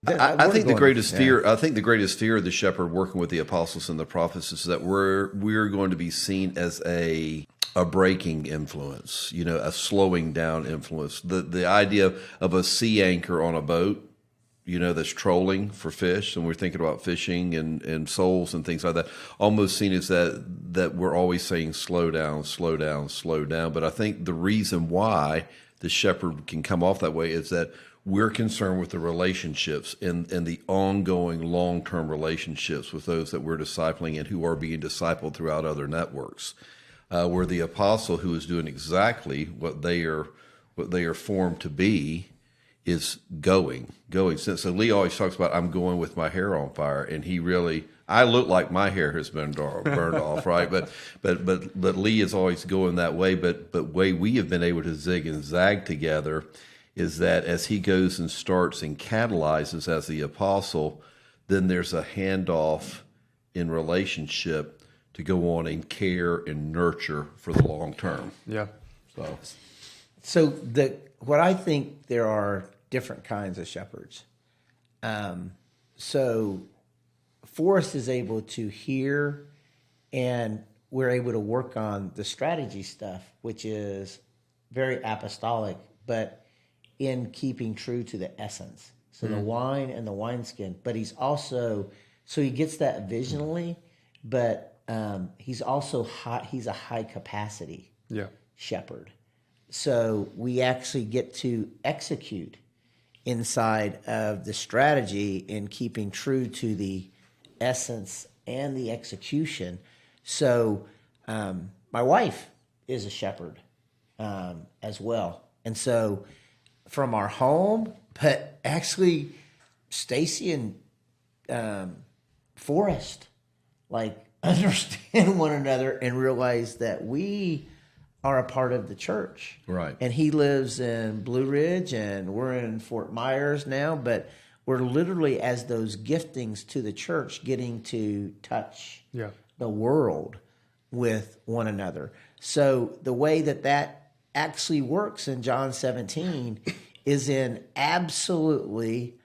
I think the greatest fear. I think the greatest fear of the shepherd working with the apostles and the prophets is that we're going to be seen as a breaking influence, a slowing down influence. The idea of a sea anchor on a boat, that's trolling for fish, and we're thinking about fishing and souls and things like that, almost seen as that we're always saying slow down, slow down, slow down. But I think the reason why the shepherd can come off that way is that we're concerned with the relationships and the ongoing long-term relationships with those that we're discipling and who are being discipled throughout other networks. Where the apostle, who is doing exactly what they are formed to be, is going. So Lee always talks about, I'm going with my hair on fire, and I look like my hair has been burned off, right? But Lee is always going that way. But way we have been able to zig and zag together is that as he goes and starts and catalyzes as the apostle, then there's a handoff in relationship to go on and care and nurture for the long term. Yeah. So what I think, there are different kinds of shepherds. So Forrest is able to hear, and we're able to work on the strategy stuff, which is very apostolic, but in keeping true to the essence. So the wine and the wineskin, but he's also, so he gets that visionally, but he's also he's a high capacity shepherd. So we actually get to execute inside of the strategy in keeping true to the essence and the execution. So my wife is a shepherd as well. And so from our home, but actually Stacy and Forrest understand one another and realize that we are a part of the church. Right. And he lives in Blue Ridge and we're in Fort Myers now, but we're literally, as those giftings to the church, getting to touch the world with one another. So the way that actually works in John 17 is in absolutely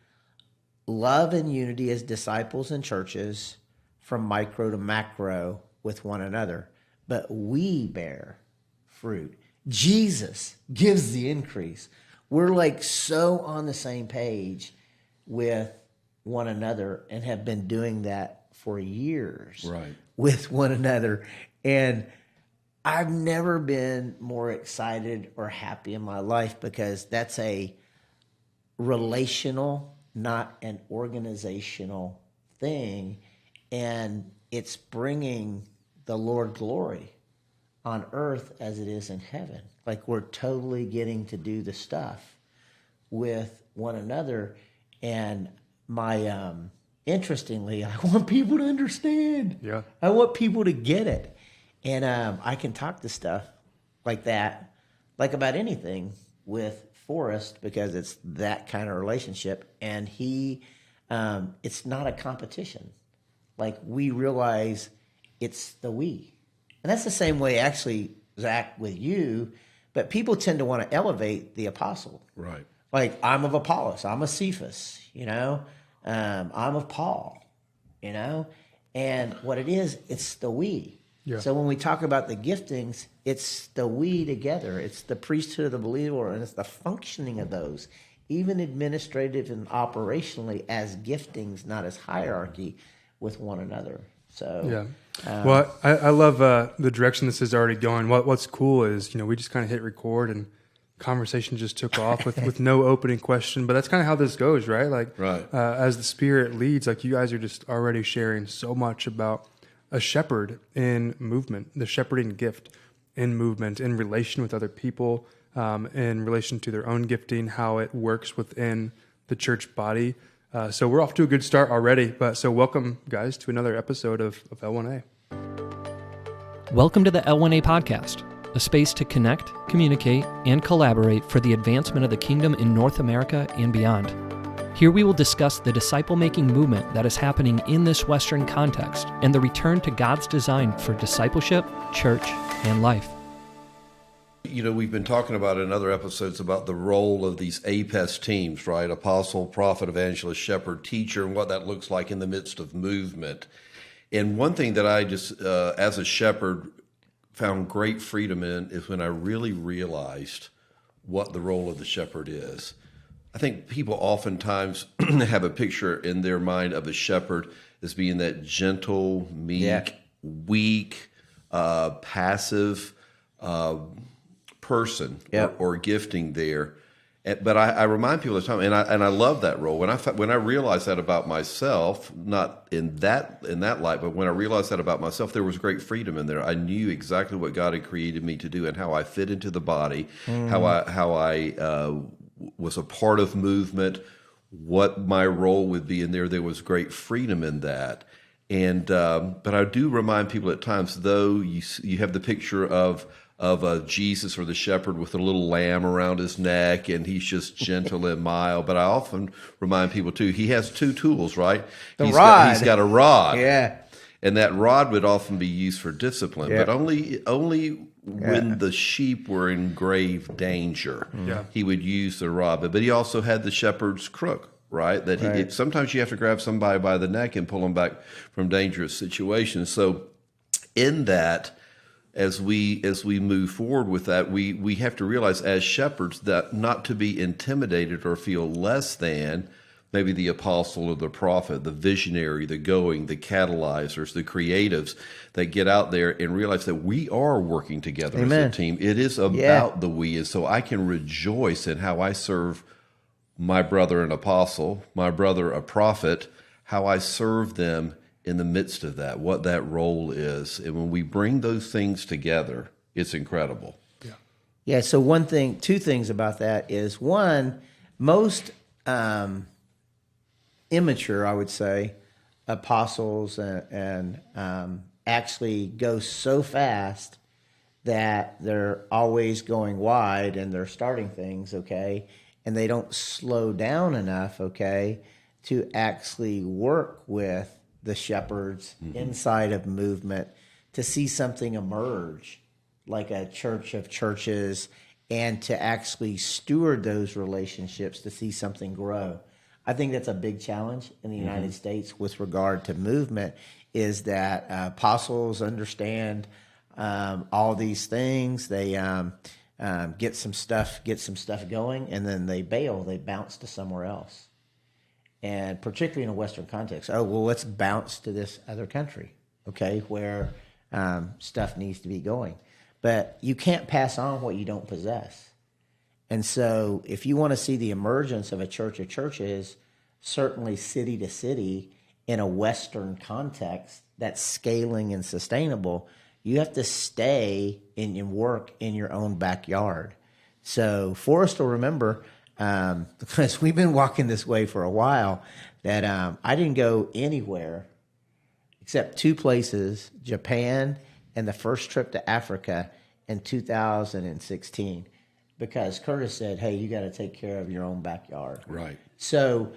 love and unity as disciples and churches from micro to macro with one another. But we bear fruit. Jesus gives the increase. We're so on the same page with one another and have been doing that for years with one another. And I've never been more excited or happy in my life, because that's a relational, not an organizational thing. And it's bringing the Lord glory on earth as it is in heaven. We're totally getting to do the stuff with one another. And interestingly, I want people to understand. Yeah. I want people to get it. And I can talk to stuff like that, about anything with Forrest, because it's that kind of relationship. And it's not a competition. We realize it's the we. And that's the same way, actually, Zach, with you, but people tend to want to elevate the apostle. Right. I'm of Apollos, I'm of Cephas, I'm of Paul, and what it is, it's the we. Yeah. So when we talk about the giftings, it's the we together. It's the priesthood of the believer, and it's the functioning of those, even administrative and operationally, as giftings, not as hierarchy, with one another. So well, I love the direction this is already going. What's cool is, we just kind of hit record and conversation just took off with no opening question, but that's kind of how this goes, right? As the Spirit leads, you guys are just already sharing so much about a shepherd in movement, the shepherding gift in movement, in relation with other people, in relation to their own gifting, how it works within the church body. So we're off to a good start already. So welcome, guys, to another episode of L1A. Welcome to the L1A podcast, a space to connect, communicate, and collaborate for the advancement of the kingdom in North America and beyond. Here we will discuss the disciple-making movement that is happening in this Western context and the return to God's design for discipleship, church, and life. You know, we've been talking about in other episodes about the role of these APES teams, right? Apostle, prophet, evangelist, shepherd, teacher, and what that looks like in the midst of movement. And one thing that I just, as a shepherd, found great freedom in is when I really realized what the role of the shepherd is. I think people oftentimes have a picture in their mind of a shepherd as being that gentle, meek, weak, passive person or gifting there. But I remind people of the time, and I love that role. When I realized that about myself, not in that light, but when I realized that about myself, there was great freedom in there. I knew exactly what God had created me to do and how I fit into the body, how I was a part of movement, what my role would be in there. There was great freedom in that. And but I do remind people at times, though, you have the picture of Jesus or the shepherd with a little lamb around his neck, and he's just gentle and mild. But I often remind people, too, he has two tools, right? He's got a rod. Yeah. And that rod would often be used for discipline, but only when the sheep were in grave danger, he would use the rod. But he also had the shepherd's crook, right? Sometimes you have to grab somebody by the neck and pull them back from dangerous situations. So in that, as we move forward with that, we have to realize as shepherds that not to be intimidated or feel less than maybe the apostle or the prophet, the visionary, the catalyzers, the creatives that get out there and realize that we are working together as a team. It is about the we. And so I can rejoice in how I serve my brother an apostle, my brother a prophet, how I serve them in the midst of that, what that role is. And when we bring those things together, it's incredible. Yeah, so two things about that is, one, most immature, I would say, apostles and actually go so fast that they're always going wide and they're starting things, and they don't slow down enough, to actually work with the shepherds inside of movement to see something emerge, like a church of churches, and to actually steward those relationships to see something grow. I think that's a big challenge in the United States with regard to movement, is that apostles understand all these things. They get some stuff going, and then they bail. They bounce to somewhere else. And particularly in a Western context, let's bounce to this other country, where stuff needs to be going. But you can't pass on what you don't possess. And so if you want to see the emergence of a church of churches, certainly city to city, in a Western context that's scaling and sustainable, you have to stay in your work in your own backyard. So Forrest will remember, because we've been walking this way for a while, that I didn't go anywhere except two places, Japan and the first trip to Africa in 2016, because Curtis said, hey, you got to take care of your own backyard. Right. So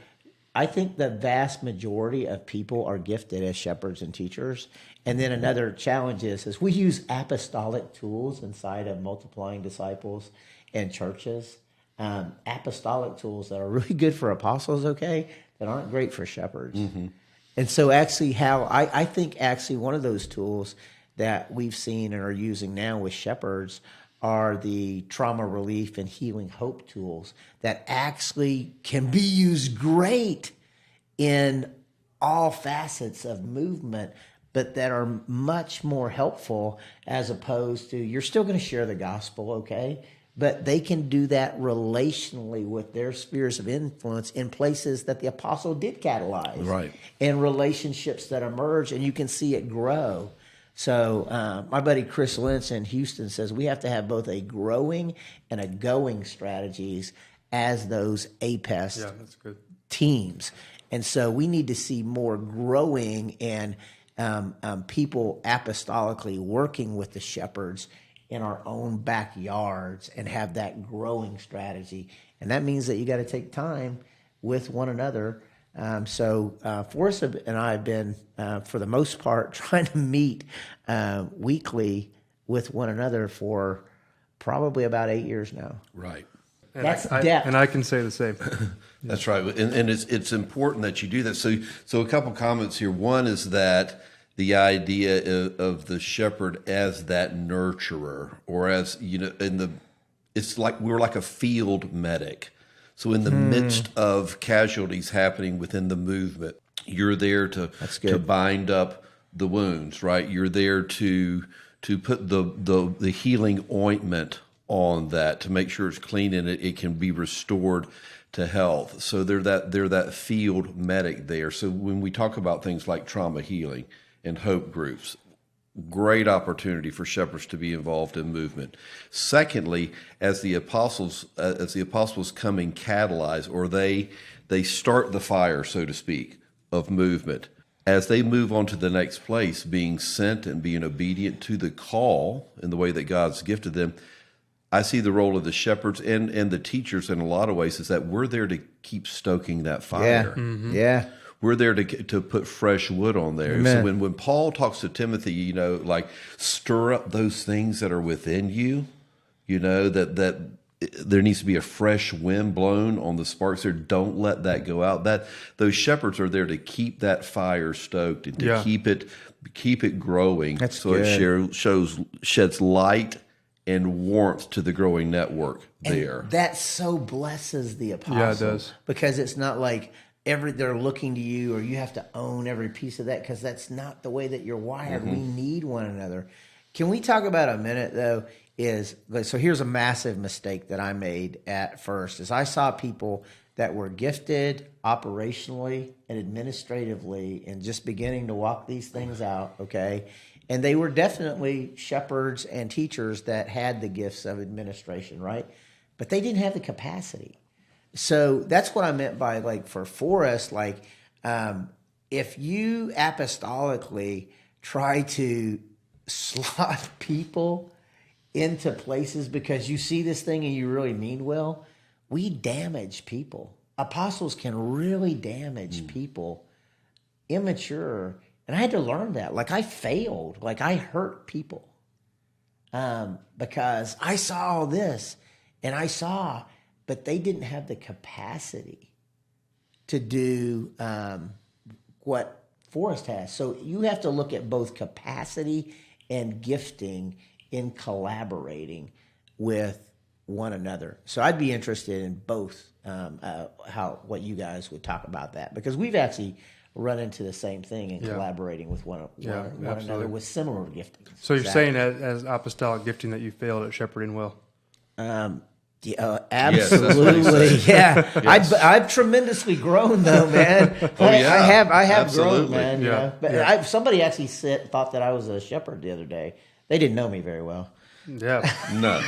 I think the vast majority of people are gifted as shepherds and teachers. And then another challenge is we use apostolic tools inside of multiplying disciples and churches. Apostolic tools that are really good for apostles, that aren't great for shepherds. And so actually I think one of those tools that we've seen and are using now with shepherds are the trauma relief and healing hope tools that actually can be used great in all facets of movement, but that are much more helpful, as opposed to, you're still going to share the gospel, but they can do that relationally with their spheres of influence in places that the apostle did catalyze. Right. And relationships that emerge, and you can see it grow. So my buddy Chris Lentz in Houston says we have to have both a growing and a going strategies as those APES that's good. teams. And so we need to see more growing and people apostolically working with the shepherds in our own backyards and have that growing strategy. And that means that you got to take time with one another. So Forrest and I have been, for the most part, trying to meet weekly with one another for probably about 8 years now. Right. And That's depth. And I can say the same. That's right. And it's important that you do that. So a couple comments here. One is that the idea of the shepherd as that nurturer, or as, it's like we're like a field medic. So in the midst of casualties happening within the movement, you're there to bind up the wounds, right? You're there to put the healing ointment on that, to make sure it's clean and it can be restored to health. So they're that field medic there. So when we talk about things like trauma healing and hope groups, great opportunity for shepherds to be involved in movement. Secondly, as the apostles come and catalyze, or they start the fire, so to speak, of movement, as they move on to the next place, being sent and being obedient to the call in the way that God's gifted them, I see the role of the shepherds and the teachers in a lot of ways is that we're there to keep stoking that fire. Yeah. We're there to put fresh wood on there. Amen. So when Paul talks to Timothy, like stir up those things that are within you, that there needs to be a fresh wind blown on the sparks there. Don't let that go out. Those shepherds are there to keep that fire stoked and to keep it growing. That's so good. It sheds light and warmth to the growing network there. And that so blesses the apostle. Yeah, it does. Because it's not like they're looking to you or you have to own every piece of that, because that's not the way that you're wired. We need one another. Can we talk about a minute, though, so here's a massive mistake that I made at first, is I saw people that were gifted operationally and administratively and just beginning to walk these things out, okay? And they were definitely shepherds and teachers that had the gifts of administration, right? But they didn't have the capacity. So that's what I meant by, like, for Forrest, like, if you apostolically try to slot people into places because you see this thing and you really mean well, we damage people. Apostles can really damage people, immature. And I had to learn that. Like, I failed. Like, I hurt people because I saw all this but they didn't have the capacity to do what Forrest has. So you have to look at both capacity and gifting in collaborating with one another. So I'd be interested in both, what you guys would talk about that, because we've actually run into the same thing in collaborating with one another with similar giftings. So you're saying as apostolic gifting that you failed at shepherding well? Absolutely. Yes, Yes. I've tremendously grown, though, man. I have grown, man. Yeah. But somebody actually thought that I was a shepherd the other day. They didn't know me very well. Yeah. No.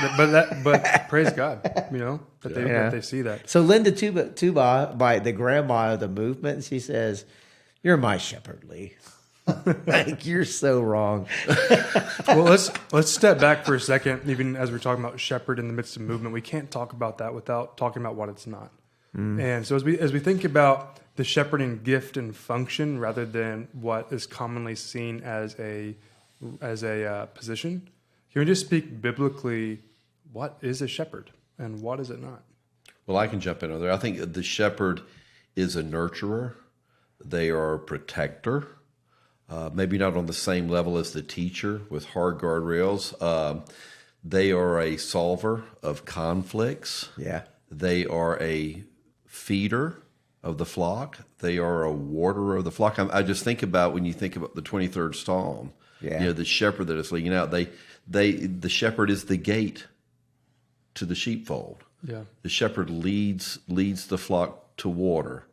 But praise God, that they see that. So Linda Tuba, by the grandma of the movement, she says, "You're my shepherd, Lee." Like, you're so wrong. Well, let's step back for a second. Even as we're talking about shepherd in the midst of movement, we can't talk about that without talking about what it's not. And so as we think about the shepherding gift and function, rather than what is commonly seen as a position, can we just speak biblically? What is a shepherd and what is it not? Well, I can jump in on there. I think the shepherd is a nurturer. They are a protector. Maybe not on the same level as the teacher with hard guardrails. They are a solver of conflicts. Yeah. They are a feeder of the flock. They are a waterer of the flock. I just think about when you think about the 23rd Psalm. Yeah. The shepherd that is leading out. The shepherd is the gate to the sheepfold. Yeah. The shepherd leads the flock to water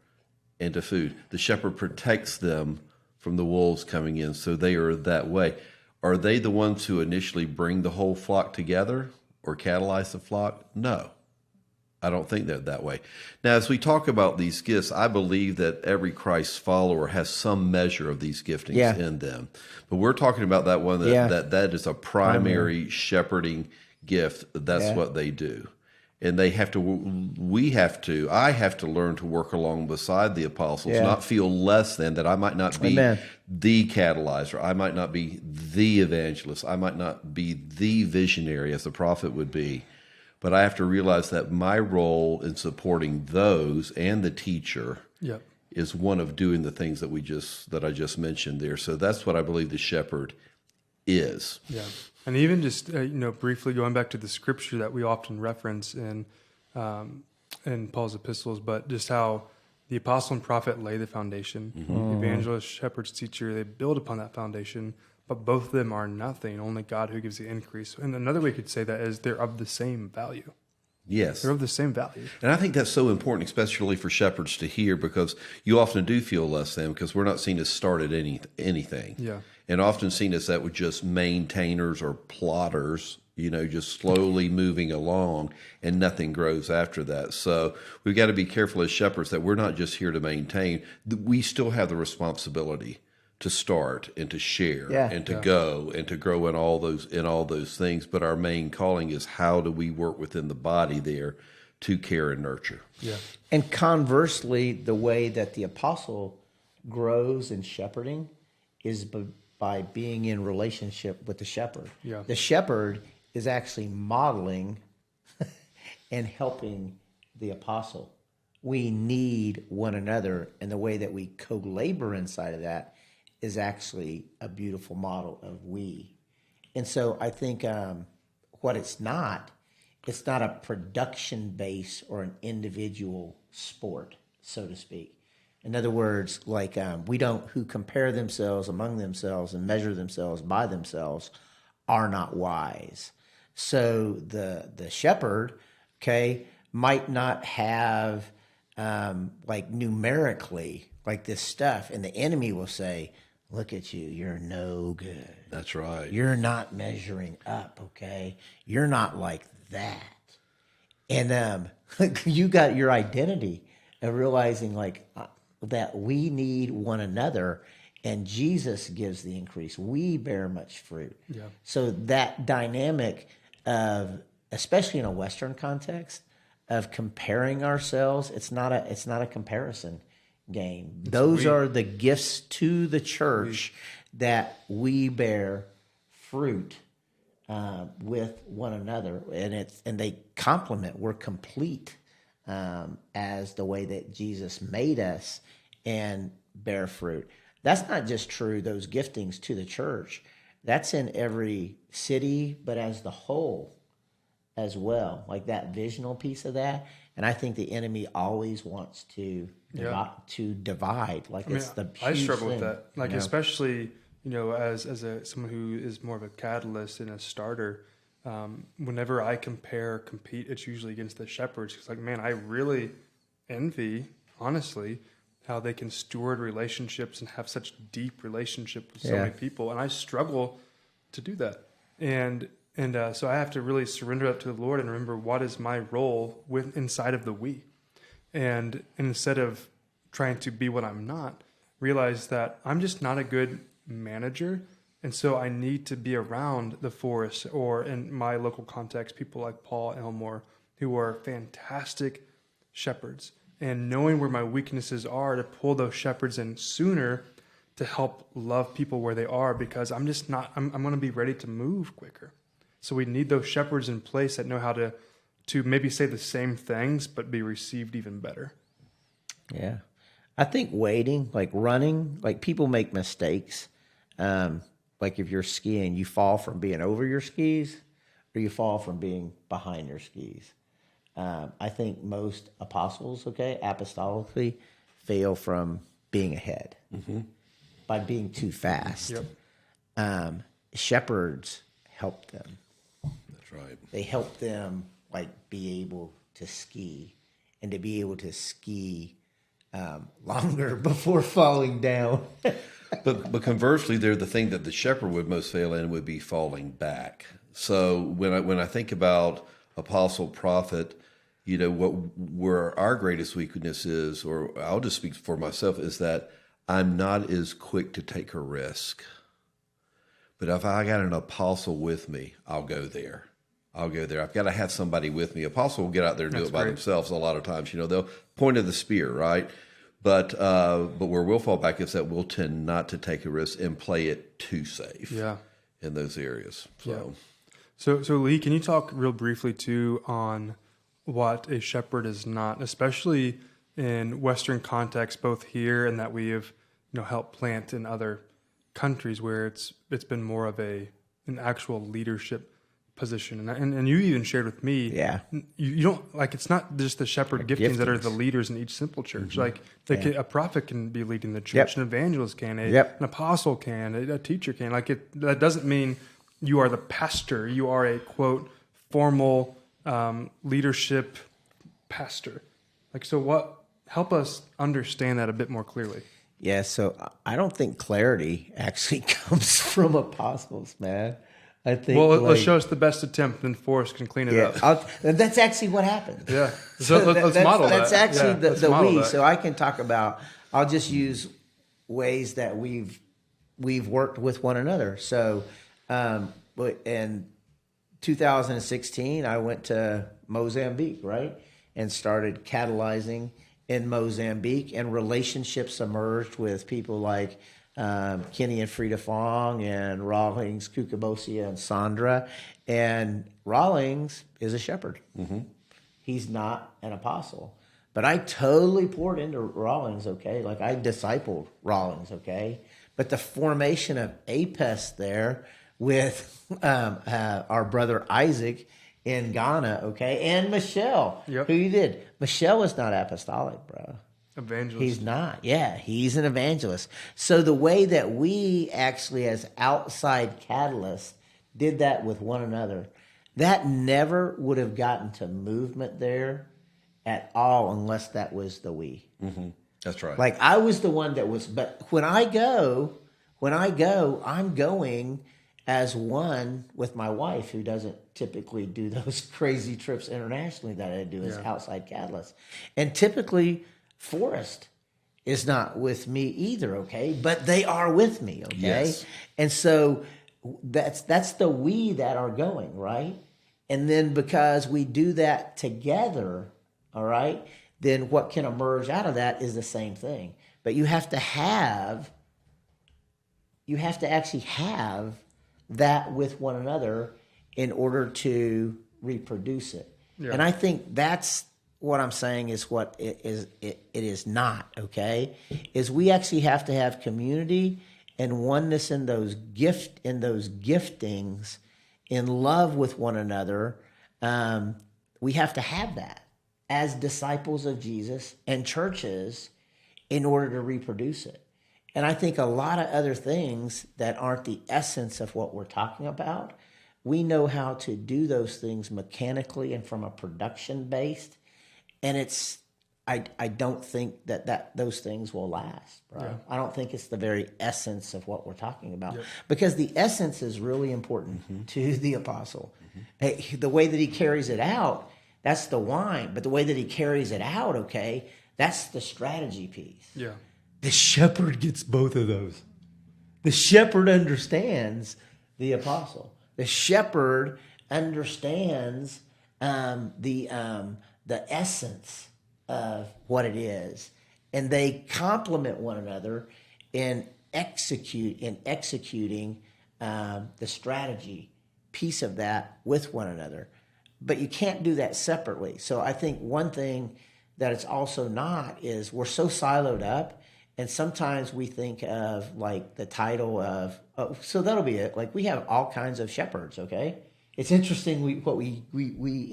and to food. The shepherd protects them from the wolves coming in, so they are that way. Are they the ones who initially bring the whole flock together or catalyze the flock? No, I don't think they're that way. Now, as we talk about these gifts, I believe that every Christ follower has some measure of these giftings in them. But we're talking about that one that is a primary shepherding gift. That's what they do. And I have to learn to work along beside the apostles, not feel less than, that I might not be the catalyzer. I might not be the evangelist. I might not be the visionary as the prophet would be. But I have to realize that my role in supporting those and the teacher is one of doing the things that I just mentioned there. So that's what I believe the shepherd is. Yeah. And even just briefly going back to the scripture that we often reference in Paul's epistles, but just how the apostle and prophet lay the foundation, the evangelist, shepherd's teacher, they build upon that foundation, but both of them are nothing. Only God who gives the increase. And another way you could say that is they're of the same value. Yes. They're of the same value. And I think that's so important, especially for shepherds to hear, because you often do feel less than, because we're not seen as started anything. Yeah. And often seen as that with just maintainers or plotters, just slowly moving along, and nothing grows after that. So we've got to be careful as shepherds that we're not just here to maintain. We still have the responsibility to start and to share and to go and to grow in all those things. But our main calling is, how do we work within the body there to care and nurture? Yeah. And conversely, the way that the apostle grows in shepherding is by being in relationship with the shepherd. Yeah. The shepherd is actually modeling and helping the apostle. We need one another, and the way that we co-labor inside of that is actually a beautiful model of we. And so I think what it's not a production base or an individual sport, so to speak. In other words, like who compare themselves among themselves and measure themselves by themselves are not wise. So the shepherd, might not have like numerically like this stuff, and the enemy will say, "Look at you, you're no good. That's right. You're not measuring up, okay? You're not like that." And you got your identity of realizing that we need one another, and Jesus gives the increase. We bear much fruit. Yeah. So that dynamic of, especially in a Western context, of comparing ourselves, it's not a comparison game. Those are the gifts to the church that we bear fruit with one another, and they complement. We're complete as the way that Jesus made us, and bear fruit. That's not just true, those giftings to the church. That's in every city, but as the whole as well, like that visional piece of that. And I think the enemy always wants to divide. I struggle with that. Especially, as someone who is more of a catalyst and a starter, whenever I compete, it's usually against the shepherds. It's I really envy, honestly, how they can steward relationships and have such deep relationship with so many people. And I struggle to do that. And so I have to really surrender up to the Lord and remember what is my role inside of the we. And instead of trying to be what I'm not, realize that I'm just not a good manager. And so I need to be around the Forrest, or in my local context, people like Paul Elmore, who are fantastic shepherds. And knowing where my weaknesses are, to pull those shepherds in sooner to help love people where they are, because I'm going to be ready to move quicker. So we need those shepherds in place that know how to maybe say the same things, but be received even better. Yeah. I think waiting, running, people make mistakes. If you're skiing, you fall from being over your skis, or you fall from being behind your skis. I think most apostles, apostolically, fail from being ahead by being too fast. Yep. Shepherds help them. That's right. They help them be able to ski, and to be able to ski longer before falling down. But conversely, they're the thing that the shepherd would most fail in would be falling back. So when I think about apostle, prophet, where our greatest weakness is, or I'll just speak for myself, is that I'm not as quick to take a risk. But if I got an apostle with me, I'll go there. I'll go there. I've got to have somebody with me. Apostle will get out there and do it by great. themselves a lot of times. They'll point of the spear, right? But where we'll fall back is that we'll tend not to take a risk and play it too safe in those areas. So Lee, can you talk real briefly too on what a shepherd is not, especially in Western context, both here and that we have helped plant in other countries where it's been more of an actual leadership position, and you even shared with me, you don't like, it's not just the shepherd giftings that are the leaders in each simple church. Like a prophet can be leading the church, an evangelist can, an apostle can, a teacher can. That doesn't mean you are the pastor. You are a quote formal leadership pastor. Help us understand that a bit more clearly. Yeah, so I don't think clarity actually comes from apostles, man. I think. Well, let's show us the best attempt, and Forrest can clean it up. That's actually what happened. Yeah. So let's model that. That's actually the we. That. So I can talk about. I'll just use ways that we've worked with one another. So, in 2016, I went to Mozambique, right, and started catalyzing in Mozambique, and relationships emerged with people like Kenny and Frida Fong and Rawlings, Kukabosia and Sandra. And Rawlings is a shepherd. Mm-hmm. He's not an apostle. But I totally poured into Rawlings, okay? Like I discipled Rawlings, okay? But the formation of APES there with our brother Isaac in Ghana, okay? And Michelle, who you did. Michelle is not apostolic, bro. Evangelist. He's not. Yeah, he's an evangelist. So the way that we actually, as outside catalysts, did that with one another, that never would have gotten to movement there at all unless that was the we. Mm-hmm. That's right. Like I was the one that was, but when I go, I'm going as one with my wife who doesn't typically do those crazy trips internationally that I do as outside catalyst. And typically Forrest is not with me either, okay? But they are with me, okay? Yes. And so that's the we that are going, right? And then because we do that together, all right, then what can emerge out of that is the same thing. But you have to actually have that with one another in order to reproduce it. Yeah. And I think that's what I'm saying is what it is not, okay? Is we actually have to have community and oneness in those giftings, in love with one another. We have to have that as disciples of Jesus and churches in order to reproduce it. And I think a lot of other things that aren't the essence of what we're talking about, we know how to do those things mechanically and from a production based. And I don't think that those things will last, bro. Yeah. I don't think it's the very essence of what we're talking about. Yep. Because the essence is really important to the apostle. Mm-hmm. Hey, the way that he carries it out, that's the wine. But the way that he carries it out, okay, that's the strategy piece. Yeah. The shepherd gets both of those. The shepherd understands the apostle. The shepherd understands the essence of what it is, and they complement one another in executing the strategy piece of that with one another. But you can't do that separately. So I think one thing that it's also not is we're so siloed up, and sometimes we think of like the title of so that'll be it. Like we have all kinds of shepherds. Okay, it's interesting. We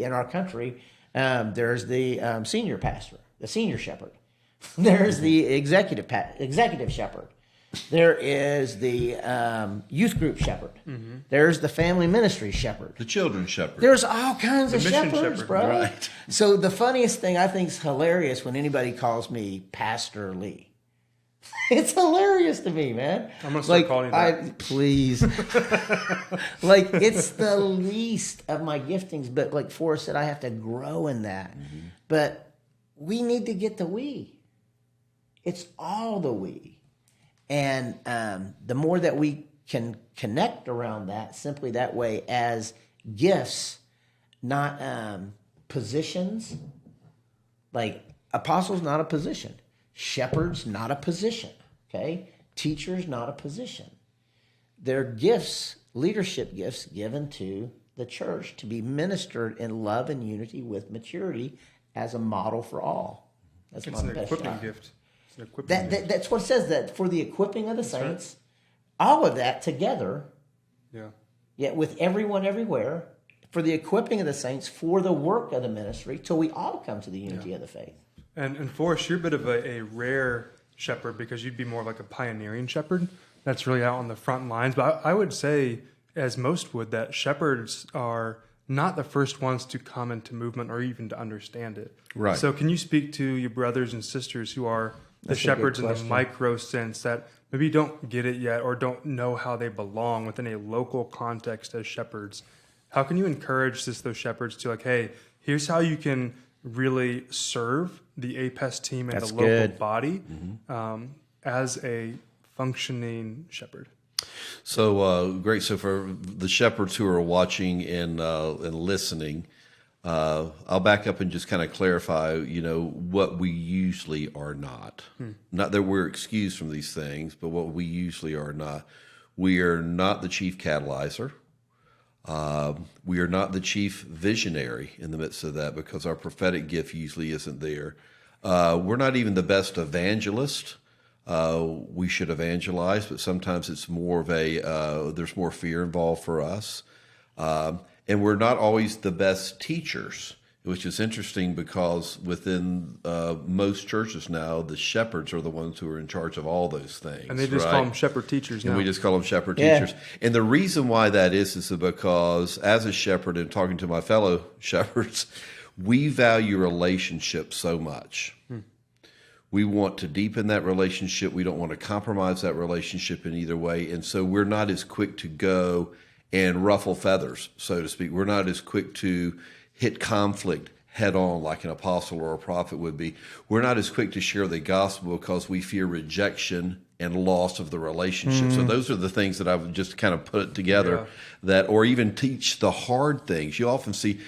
in our country. There's the senior pastor, the senior shepherd. There's the executive shepherd. There is the youth group shepherd. Mm-hmm. There's the family ministry shepherd. The children's shepherd. There's all kinds of shepherds, bro. Right. So the funniest thing I think is hilarious when anybody calls me Pastor Lee. It's hilarious to me, man. I'm gonna start calling you that. Please. Like it's the least of my giftings, but like Forrest said, I have to grow in that. Mm-hmm. But we need to get the we. It's all the we. And the more that we can connect around that, simply that way as gifts, not positions. Like apostles, not a position. Shepherds, not a position. Okay, teachers, not a position. They're gifts, leadership gifts given to the church to be ministered in love and unity with maturity as a model for all. That's it's an equipping gift. It's an equipping gift. That's what it says, that for the equipping of the saints, all of that together, yet with everyone everywhere, for the equipping of the saints, for the work of the ministry, till we all come to the unity of the faith. And Forrest, you're a bit of a rare shepherd because you'd be more like a pioneering shepherd that's really out on the front lines. But I would say, as most would, that shepherds are not the first ones to come into movement or even to understand it. Right. So can you speak to your brothers and sisters who are the shepherds in the micro sense that maybe don't get it yet or don't know how they belong within a local context as shepherds? How can you encourage those shepherds to like, hey, here's how you can really serve the APES team and the local body as a functioning shepherd? So great. So for the shepherds who are watching and listening, I'll back up and just kind of clarify, what we usually are not. Not that we're excused from these things, but what we usually are not. We are not the chief catalyzer. We are not the chief visionary in the midst of that because our prophetic gift usually isn't there. We're not even the best evangelist. We should evangelize, but sometimes it's more of there's more fear involved for us. And we're not always the best teachers, which is interesting because within most churches now, the shepherds are the ones who are in charge of all those things. And they just call them shepherd teachers now. And we just call them shepherd teachers. And the reason why that is because as a shepherd and talking to my fellow shepherds, we value relationships so much. We want to deepen that relationship. We don't want to compromise that relationship in either way. And so we're not as quick to go and ruffle feathers, so to speak. We're not as quick to hit conflict head on like an apostle or a prophet would be. We're not as quick to share the gospel because we fear rejection and loss of the relationship. So those are the things that I've just kind of put together or even teach the hard things. You often see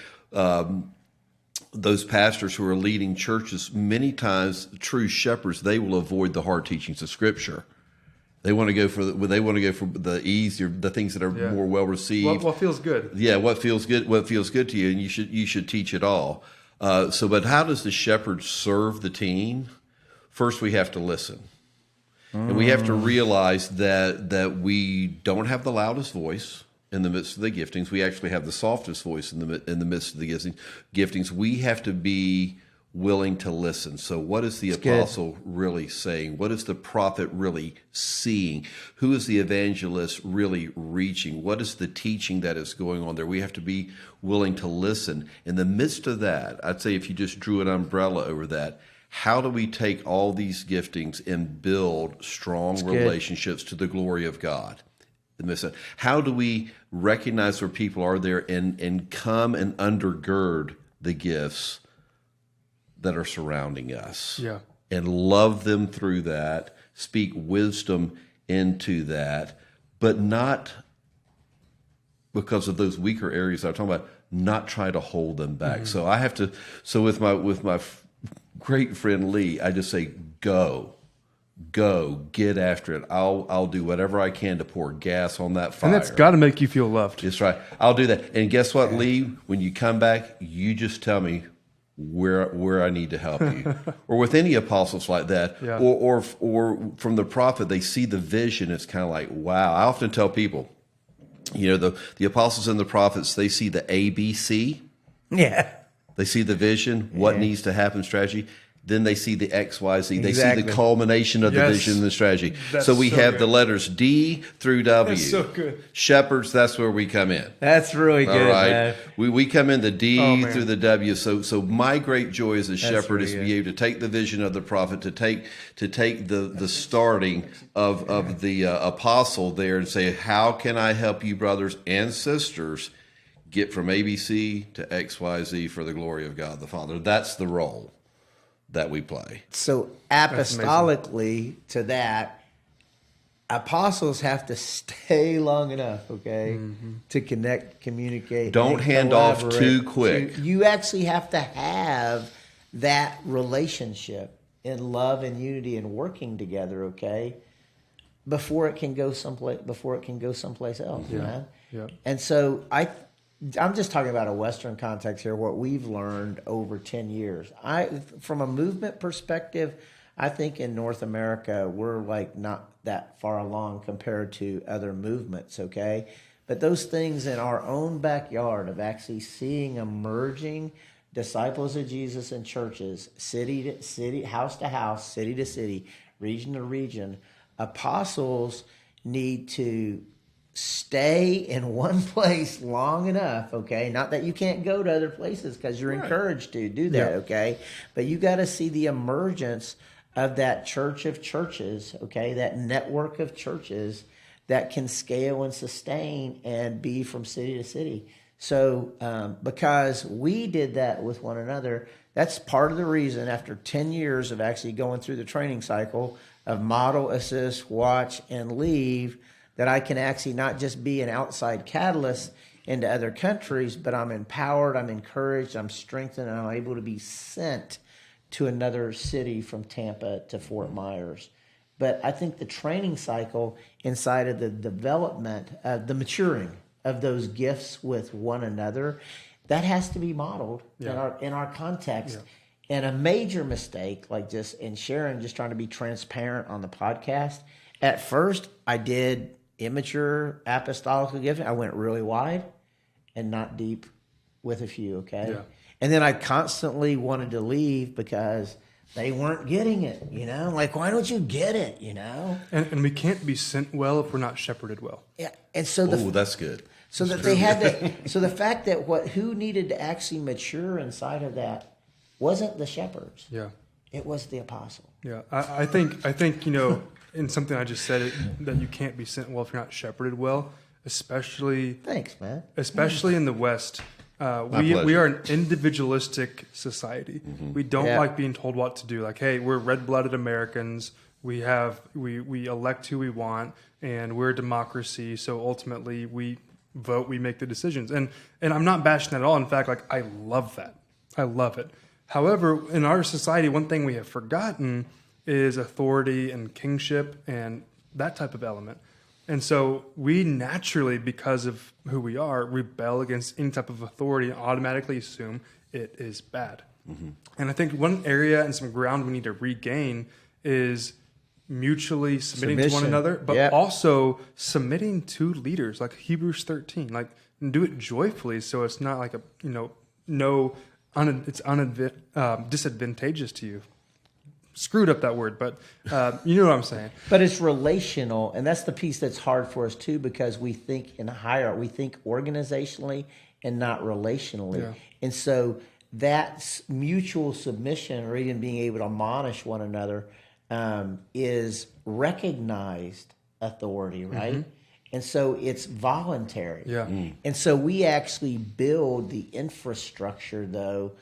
those pastors who are leading churches, many times true shepherds, they will avoid the hard teachings of Scripture. They want to go for the ease, the things that are more well received. What feels good? Yeah, what feels good to you, and you should teach it all. But how does the shepherd serve the team? First, we have to listen, and we have to realize that we don't have the loudest voice in the midst of the giftings. We actually have the softest voice in the midst of the giftings. We have to be willing to listen. So what is the apostle really saying? What is the prophet really seeing? Who is the evangelist really reaching? What is the teaching that is going on there? We have to be willing to listen. In the midst of that, I'd say if you just drew an umbrella over that, how do we take all these giftings and build strong relationships to the glory of God? How do we recognize where people are there and come and undergird the gifts that are surrounding us and love them through that, speak wisdom into that, but not because of those weaker areas that I'm talking about, not try to hold them back. So I have to, with my great friend Lee, I just say, go, get after it. I'll do whatever I can to pour gas on that fire. And that's got to make you feel loved. That's right. I'll do that. And guess what, Lee? When you come back, you just tell me where I need to help you. Or with any apostles like that, or from the prophet, they see the vision. It's kind of like, wow. I often tell people, the apostles and the prophets, they see the ABC. Yeah. They see the vision, what needs to happen, strategy. Then they see the X, Y, Z. They see the culmination of the vision and the strategy. So we have the letters D through W. That's so good. Shepherds, that's where we come in. That's really good, man. We come in the D through the W. So my great joy as a shepherd is to be able to take the vision of the prophet, to take the starting of the apostle there and say, how can I help you, brothers and sisters, get from ABC to X, Y, Z for the glory of God the Father? That's the role that we play. So apostolically to that, apostles have to stay long enough, okay, to connect, communicate. Don't hand off too quick. You actually have to have that relationship in love and unity and working together, okay, before it can go someplace else, man. Yeah. And so I'm just talking about a Western context here, what we've learned over 10 years. From a movement perspective, I think in North America, we're like not that far along compared to other movements, okay? But those things in our own backyard of actually seeing emerging disciples of Jesus in churches, city to city, house to house, city to city, region to region, apostles need to stay in one place long enough, okay? Not that you can't go to other places because you're encouraged to do that, okay? But you got to see the emergence of that church of churches, okay? That network of churches that can scale and sustain and be from city to city. So because we did that with one another, that's part of the reason after 10 years of actually going through the training cycle of model, assist, watch, and leave, that I can actually not just be an outside catalyst into other countries, but I'm empowered, I'm encouraged, I'm strengthened, and I'm able to be sent to another city from Tampa to Fort Myers. But I think the training cycle inside of the development, the maturing of those gifts with one another, that has to be modeled in our context. Yeah. And a major mistake, like just in sharing, just trying to be transparent on the podcast. At first, I did immature apostolic gifting. I went really wide and not deep with a few, okay? Yeah. And then I constantly wanted to leave because they weren't getting it, Like, why don't you get it, And we can't be sent well if we're not shepherded well. Yeah, and so that's good. So that's that true. They had to. So the fact that who needed to actually mature inside of that wasn't the shepherds. Yeah, it was the apostle. Yeah, I think in something I just said that you can't be sent well if you're not shepherded well, especially. Thanks, man. Especially in the West. We are an individualistic society. Mm-hmm. We don't like being told what to do. Like, hey, we're red-blooded Americans. We elect who we want, and we're a democracy. So ultimately, we vote, we make the decisions. And I'm not bashing that at all. In fact, like, I love that. I love it. However, in our society, one thing we have forgotten is authority and kingship and that type of element. And so we naturally, because of who we are, rebel against any type of authority and automatically assume it is bad. Mm-hmm. And I think one area and some ground we need to regain is mutually submitting to one another, but also submitting to leaders, like Hebrews 13, like, and do it joyfully. So it's not like it's disadvantageous to you. Screwed up that word, but you know what I'm saying. But it's relational, and that's the piece that's hard for us too, because we think in hierarchy, we think organizationally and not relationally. Yeah. And so that mutual submission, or even being able to admonish one another, is recognized authority, right? Mm-hmm. And so it's voluntary. Yeah. Mm. And so we actually build the infrastructure, though,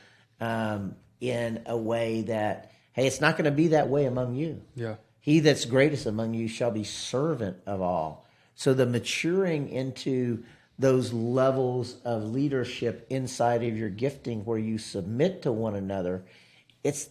in a way that, hey, it's not going to be that way among you. Yeah. He that's greatest among you shall be servant of all. So the maturing into those levels of leadership inside of your gifting where you submit to one another,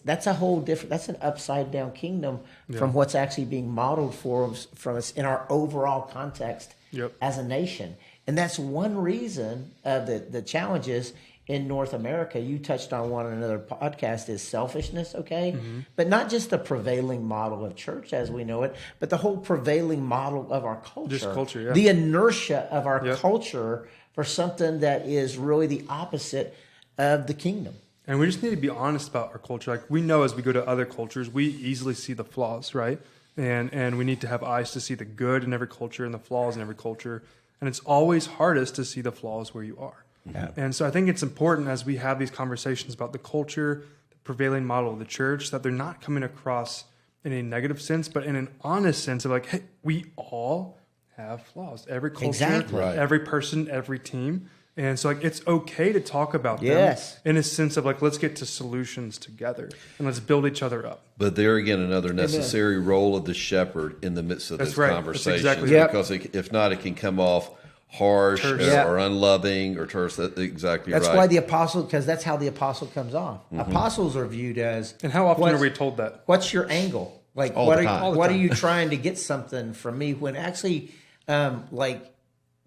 that's a whole different, that's an upside down kingdom from what's actually being modeled from us in our overall context as a nation. And that's one reason of the challenges in North America. You touched on one another podcast is selfishness, okay? Mm-hmm. But not just the prevailing model of church as we know it, but the whole prevailing model of our culture. Just culture, the inertia of our culture for something that is really the opposite of the kingdom. And we just need to be honest about our culture. Like, we know as we go to other cultures, we easily see the flaws, right? And we need to have eyes to see the good in every culture and the flaws in every culture. And it's always hardest to see the flaws where you are. Yeah. And so I think it's important as we have these conversations about the culture, the prevailing model of the church, that they're not coming across in a negative sense, but in an honest sense of like, hey, we all have flaws. Every culture, every person, every team. And so like it's okay to talk about them in a sense of like, let's get to solutions together and let's build each other up. But there again, another necessary role of the shepherd in the midst of this conversation. Exactly because if not, it can come off harsh or unloving or terse. That's exactly That's right. why the apostle, because that's how the apostle comes off. Apostles are viewed as... And how often are we told that? What's your angle? Like, what are you trying to get something from me when actually, like,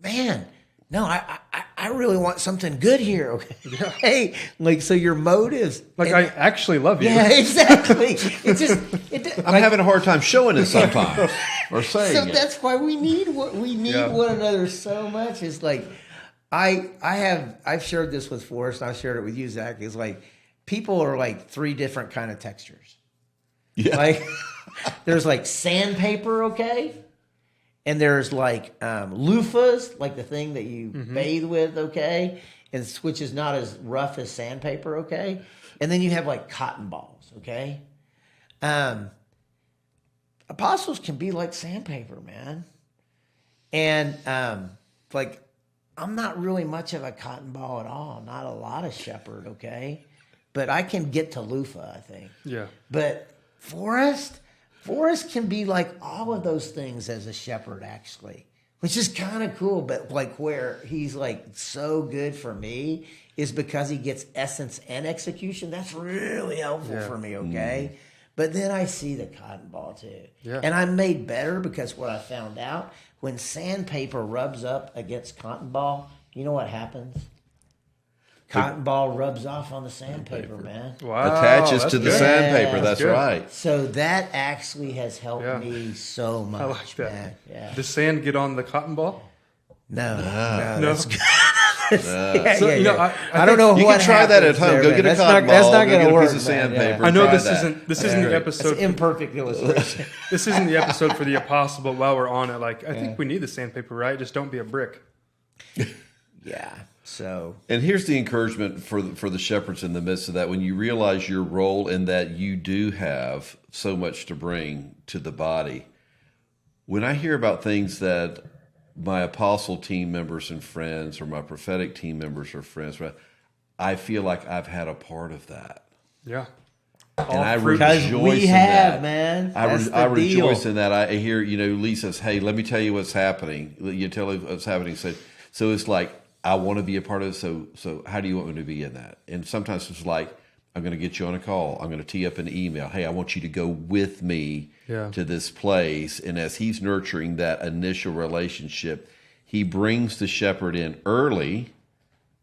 man... No, I really want something good here. Okay, hey, like so your motives. Like I actually love you. Yeah, exactly. It's just I'm having a hard time showing it sometimes or saying so that's why we need one another so much. It's like I've shared this with Forrest. And I've shared it with you, Zach. It's like people are like 3 different kind of textures. Yeah, like there's like sandpaper. Okay. And there's like loofahs, like the thing that you bathe with, okay? And which is not as rough as sandpaper, okay? And then you have like cotton balls, okay? Apostles can be like sandpaper, man. And like I'm not really much of a cotton ball at all. Not a lot of shepherd, okay? But I can get to loofah, I think. Yeah. But Forrest can be like all of those things as a shepherd, actually, which is kind of cool. But like where he's like so good for me is because he gets essence and execution. That's really helpful for me, okay? But then I see the cotton ball too. Yeah. And I'm made better because what I found out, when sandpaper rubs up against cotton ball, you know what happens? Cotton ball rubs off on the sandpaper, man. Wow, attaches to the sandpaper. That's right. So that actually has helped me so much. I like that. Man. Yeah. Does sand get on the cotton ball? No. That's good. I don't know. You can try that at home. Go get a cotton ball. That's not going to work. Piece of sandpaper. I know this isn't the episode. It's imperfect illustration. This isn't the episode for the apostle, but while we're on it, like I think we need the sandpaper, right? Just don't be a brick. Yeah. So, and here's the encouragement for the shepherds in the midst of that. When you realize your role in that you do have so much to bring to the body. When I hear about things that my apostle team members and friends or my prophetic team members or friends, I feel like I've had a part of that. Yeah. And I rejoice in that. Man. I rejoice in that. I hear, Lee says, hey, let me tell you what's happening. You tell me what's happening. So it's like, I want to be a part of it, so how do you want me to be in that? And sometimes it's like, I'm going to get you on a call. I'm going to tee up an email. Hey, I want you to go with me to this place. And as he's nurturing that initial relationship, he brings the shepherd in early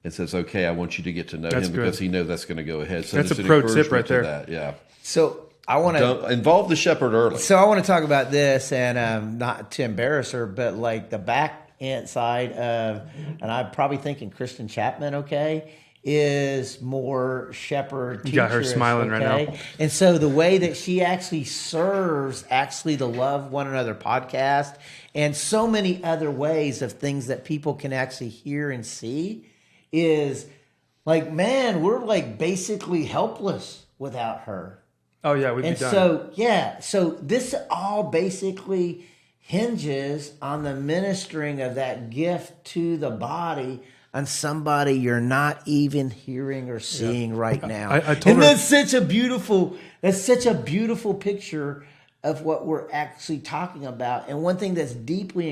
and says, okay, I want you to get to know him because he knows that's going to go ahead. So that's a pro tip right there. Yeah. So I want to involve the shepherd early. So I want to talk about this and not to embarrass her, but like the back side of, and I'm probably thinking Kristen Chapman, okay, is more shepherd. You got her smiling right now. And so the way that she actually serves the Love One Another podcast and so many other ways of things that people can actually hear and see is like, man, we're like basically helpless without her. Oh yeah, we'd be done. So this all basically hinges on the ministering of that gift to the body on somebody you're not even hearing or seeing right now. I told her, that's such a beautiful picture of what we're actually talking about. And one thing that's deeply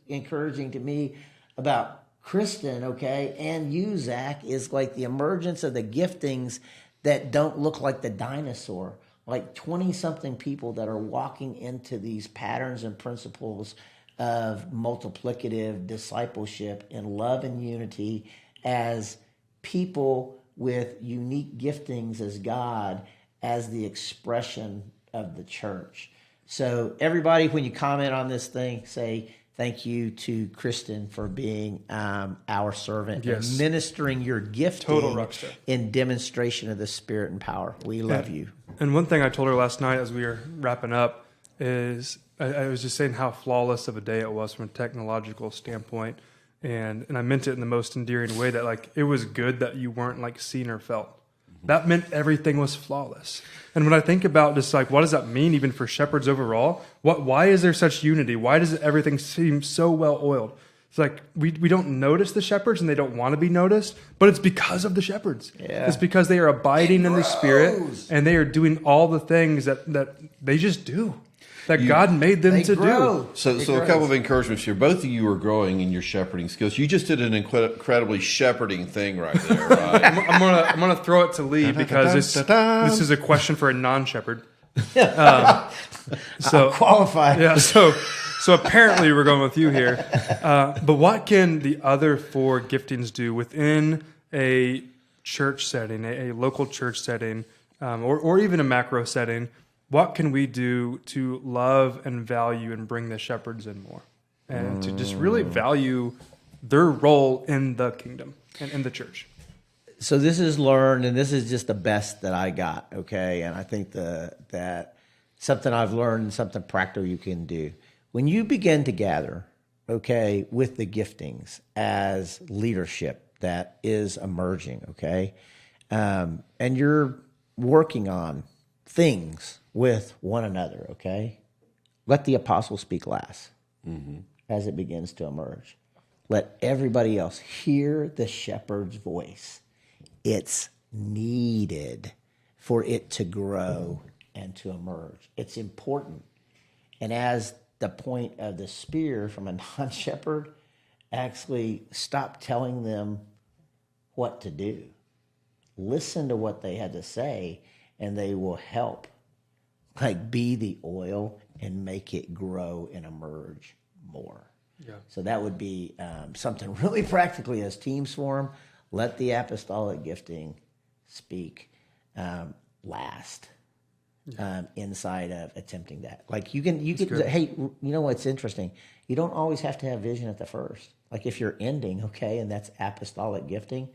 encouraging to me about Kristen, okay, and you, Zach, is like the emergence of the giftings that don't look like the dinosaur. Like 20-something people that are walking into these patterns and principles of multiplicative discipleship in love and unity as people with unique giftings as God as the expression of the church. So everybody, when you comment on this thing, say thank you to Kristen for being our servant and ministering your gifting in demonstration of the Spirit and power. We love you. And one thing I told her last night as we were wrapping up is I was just saying how flawless of a day it was from a technological standpoint. And I meant it in the most endearing way that like it was good that you weren't like seen or felt. That meant everything was flawless. And when I think about just like, what does that mean even for shepherds overall? Why is there such unity? Why does everything seem so well oiled? It's like we don't notice the shepherds and they don't want to be noticed, but it's because of the shepherds. Yeah. It's because they are abiding in the Spirit and they are doing all the things that they just do, that God made them to do. So a couple of encouragements here. Both of you are growing in your shepherding skills. You just did an incredibly shepherding thing right there, right? I'm gonna throw it to Lee because this is a question for a non-shepherd. So qualified. Yeah. So apparently we're going with you here. But what can the other 4 giftings do within a church setting, a local church setting, or even a macro setting? What can we do to love and value and bring the shepherds in more, and to just really value their role in the kingdom and in the church? So this is learned, and this is just the best that I got, okay? And I think that something I've learned, something practical you can do. When you begin to gather, okay, with the giftings as leadership that is emerging, okay, and you're working on things with one another, okay, let the apostle speak last as it begins to emerge. Let everybody else hear the shepherd's voice. It's needed for it to grow and to emerge. It's important. And as the point of the spear from a non-shepherd, actually stop telling them what to do. Listen to what they had to say, and they will help, like, be the oil and make it grow and emerge more. Yeah. So that would be something really practically as teams form. Let the apostolic gifting speak last. Inside of attempting that. Like you can hey, you know what's interesting? You don't always have to have vision at the first. Like if you're ending, okay, and that's apostolic gifting,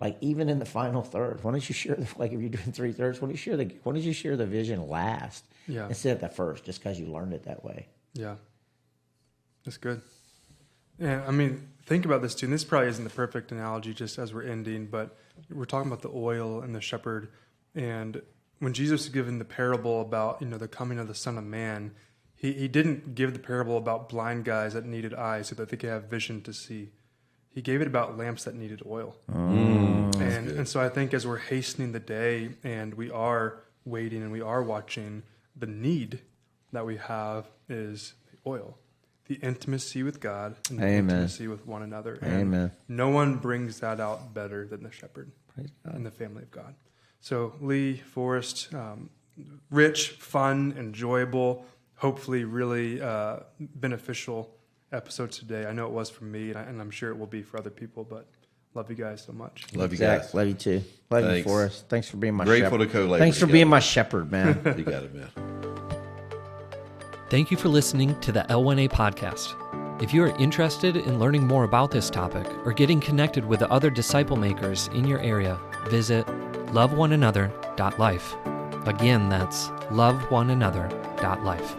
like even in the final third, why don't you share like if you're doing 3/3, why don't you share the vision last instead of the first, just because you learned it that way. Yeah. That's good. Yeah, I mean, think about this too, and this probably isn't the perfect analogy just as we're ending, but we're talking about the oil and the shepherd, and when Jesus was given the parable about, the coming of the Son of Man, he didn't give the parable about blind guys that needed eyes so that they could have vision to see. He gave it about lamps that needed oil. And so I think as we're hastening the day and we are waiting and we are watching, the need that we have is the oil, the intimacy with God and the intimacy with one another. And no one brings that out better than the shepherd in the family of God. So Lee, Forrest, rich, fun, enjoyable, hopefully really beneficial episode today. I know it was for me, and I'm sure it will be for other people, but love you guys so much. Love you guys. Love you too. Love you, Forrest. Thanks for being my Grateful shepherd. to co-labor. Thanks for being my shepherd, man. You got it, man. Thank you for listening to the L1A podcast. If you are interested in learning more about this topic or getting connected with the other disciple makers in your area, visit loveoneanother.life. Again, that's loveoneanother.life.